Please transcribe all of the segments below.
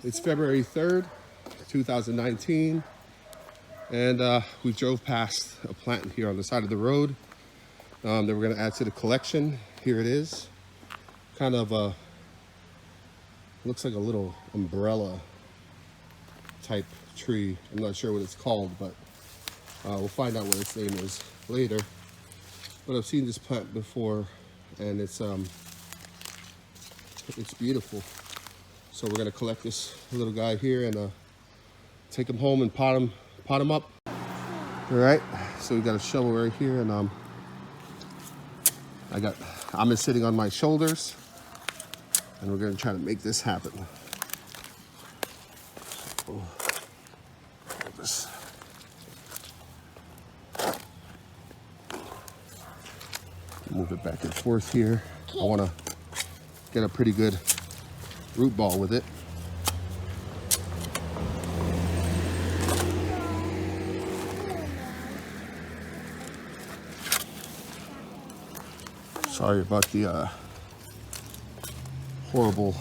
It's February 3rd, 2019, and we drove past a plant here on the side of the road that we're going to add to the collection. Here it is. Kind of looks like a little umbrella type tree. I'm not sure what it's called, but we'll find out what its name is later. But I've seen this plant before, and it's beautiful. So we're gonna collect this little guy here and take him home and pot him up. All right. So we got a shovel right here, and I'm just sitting on my shoulders, and we're gonna try to make this happen. Move it back and forth here. I want to get a pretty good root ball with it. Sorry about the horrible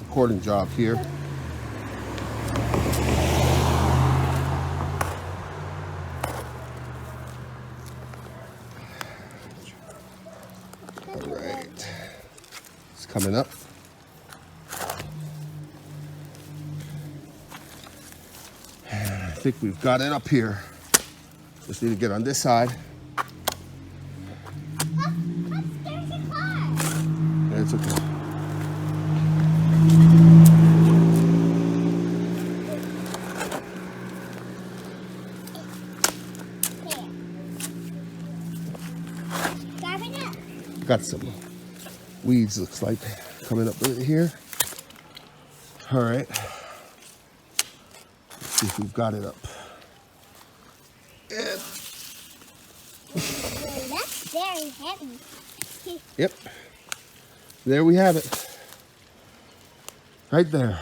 recording job here. All right, it's coming up. I think we've got it up here. Just need to get on this side. There's a car. Yeah, it's okay. Grab it up. Got some weeds, looks like, coming up right here. All right. Let's see if we've got it up. And That's very heavy. yep. There we have it. Right there.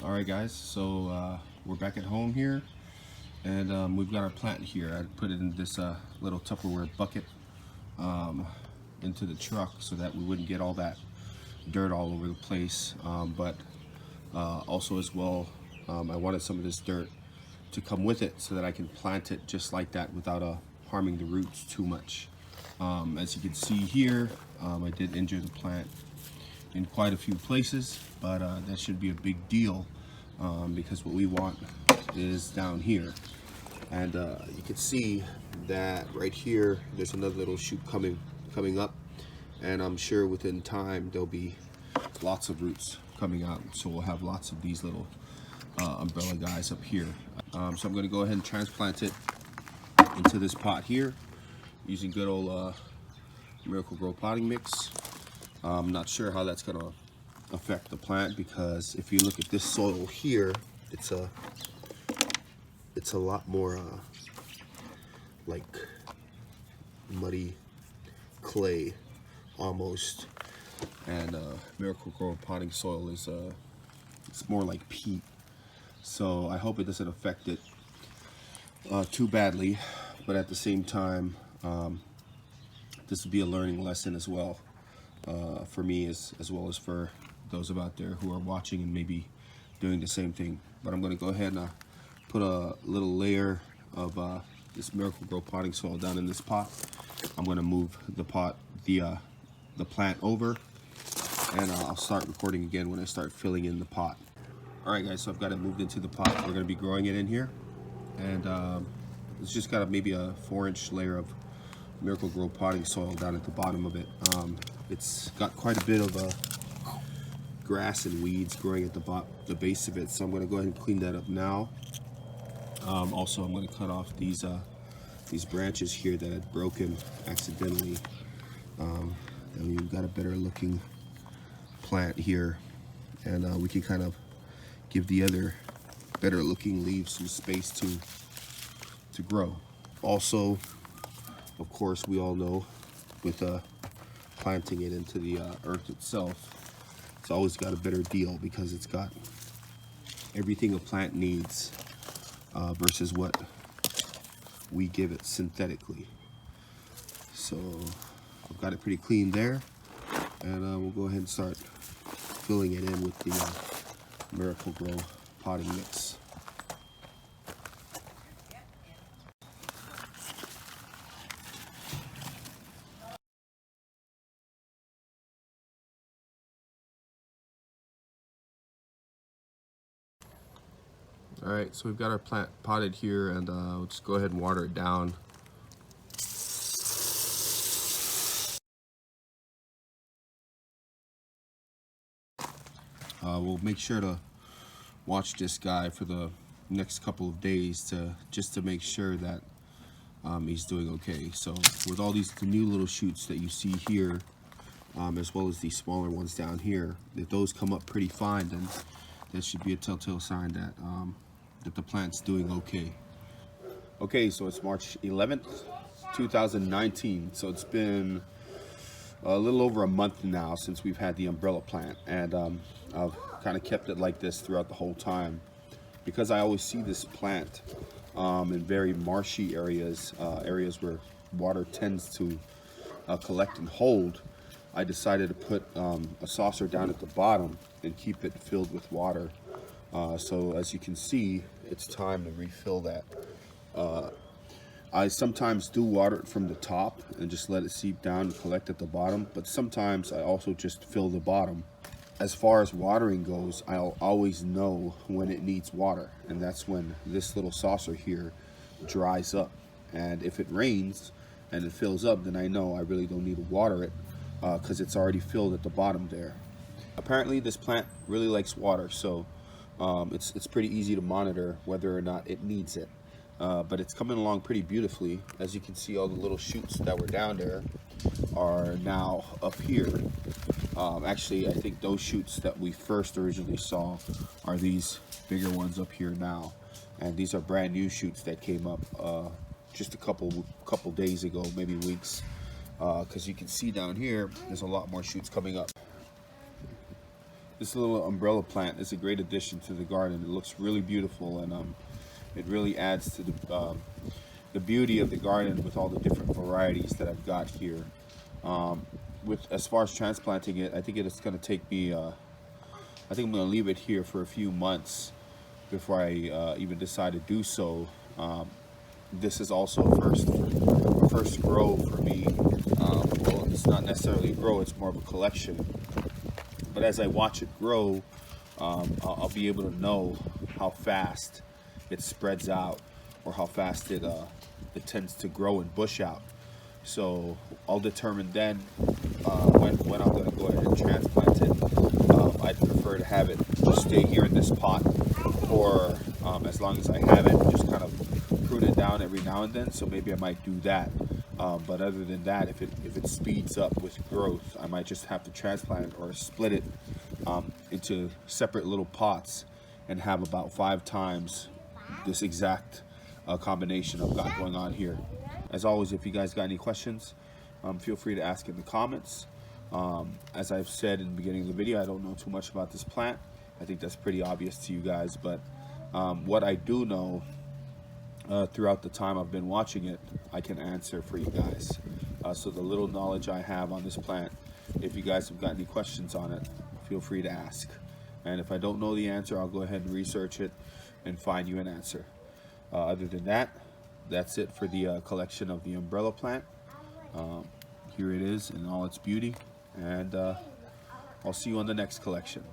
All right, guys. So we're back at home here, and we've got our plant here. I put it in this little Tupperware bucket into the truck so that we wouldn't get all that dirt all over the place. But also as well, I wanted some of this dirt to come with it so that I can plant it just like that without harming the roots too much. As you can see here, I did injure the plant in quite a few places, but that should be a big deal because what we want is down here. And you can see that right here, there's another little shoot coming up, and I'm sure within time there'll be lots of roots coming out, so we'll have lots of these little umbrella guys up here. So I'm going to go ahead and transplant it into this pot here using good old Miracle-Gro potting mix. I'm not sure how that's going to affect the plant, because if you look at this soil here, it's a lot more like muddy clay almost, and Miracle-Gro potting soil is it's more like peat. So I hope it doesn't affect it too badly, but at the same time, this will be a learning lesson as well for me, as well as for those out there who are watching and maybe doing the same thing. But I'm going to go ahead and put a little layer of this Miracle-Gro potting soil down in this pot. I'm going to move the plant over, and I'll start recording again when I start filling in the pot. All right, guys, so I've got it moved into the pot. We're going to be growing it in here, and it's just got maybe a 4-inch layer of Miracle-Gro potting soil down at the bottom of it. It's got quite a bit of grass and weeds growing at the base of it, so I'm going to go ahead and clean that up now. Also, I'm going to cut off these branches here that had broken accidentally. Then we've got a better looking plant here, and we can kind of give the other better looking leaves some space to grow. Also, of course, we all know with planting it into the earth itself, it's always got a better deal because it's got everything a plant needs versus what we give it synthetically. So I've got it pretty clean there, and we'll go ahead and start filling it in with Miracle-Gro potting mix. All right, so we've got our plant potted here, and we'll just go ahead and water it down. We'll make sure to watch this guy for the next couple of days just to make sure that he's doing okay. So with all these new little shoots that you see here, as well as these smaller ones down here, if those come up pretty fine, then that should be a telltale sign that that the plant's doing okay. Okay, so it's March 11th, 2019. So it's been a little over a month now since we've had the umbrella plant, and I've kind of kept it like this throughout the whole time because I always see this plant in very marshy areas, areas where water tends to collect and hold. I decided to put a saucer down at the bottom and keep it filled with water. So as you can see, it's time to refill that. I sometimes do water it from the top and just let it seep down and collect at the bottom, but sometimes I also just fill the bottom. As far as watering goes, I'll always know when it needs water, and that's when this little saucer here dries up. And if it rains and it fills up, then I know I really don't need to water it because it's already filled at the bottom there. Apparently this plant really likes water, so it's pretty easy to monitor whether or not it needs it. But it's coming along pretty beautifully. As you can see, all the little shoots that were down there are now up here. Actually, I think those shoots that we first originally saw are these bigger ones up here now. And these are brand new shoots that came up just a couple days ago, maybe weeks. Because you can see down here, there's a lot more shoots coming up. This little umbrella plant is a great addition to the garden. It looks really beautiful, and it really adds to the beauty of the garden with all the different varieties that I've got here. As far as transplanting it, I think it's going to take me, I think I'm going to leave it here for a few months before I even decide to do so. This is also a first grow for me. Well, it's not necessarily a grow, it's more of a collection. But as I watch it grow, I'll be able to know how fast it spreads out or how fast it tends to grow and bush out. So I'll determine then when I'm going to go ahead and transplant it. I'd prefer to have it just stay here in this pot for as long as I have it, just kind of prune it down every now and then. So maybe I might do that. But other than that, if it speeds up with growth, I might just have to transplant it or split it into separate little pots and have about 5 times this exact combination I've got going on here. As always, if you guys got any questions, feel free to ask in the comments. As I've said in the beginning of the video, I don't know too much about this plant. I think that's pretty obvious to you guys, but what I do know throughout the time I've been watching it, I can answer for you guys. So the little knowledge I have on this plant, if you guys have got any questions on it, feel free to ask. And if I don't know the answer, I'll go ahead and research it and find you an answer. Other than that, that's it for the collection of the umbrella plant. Here it is in all its beauty, and I'll see you on the next collection.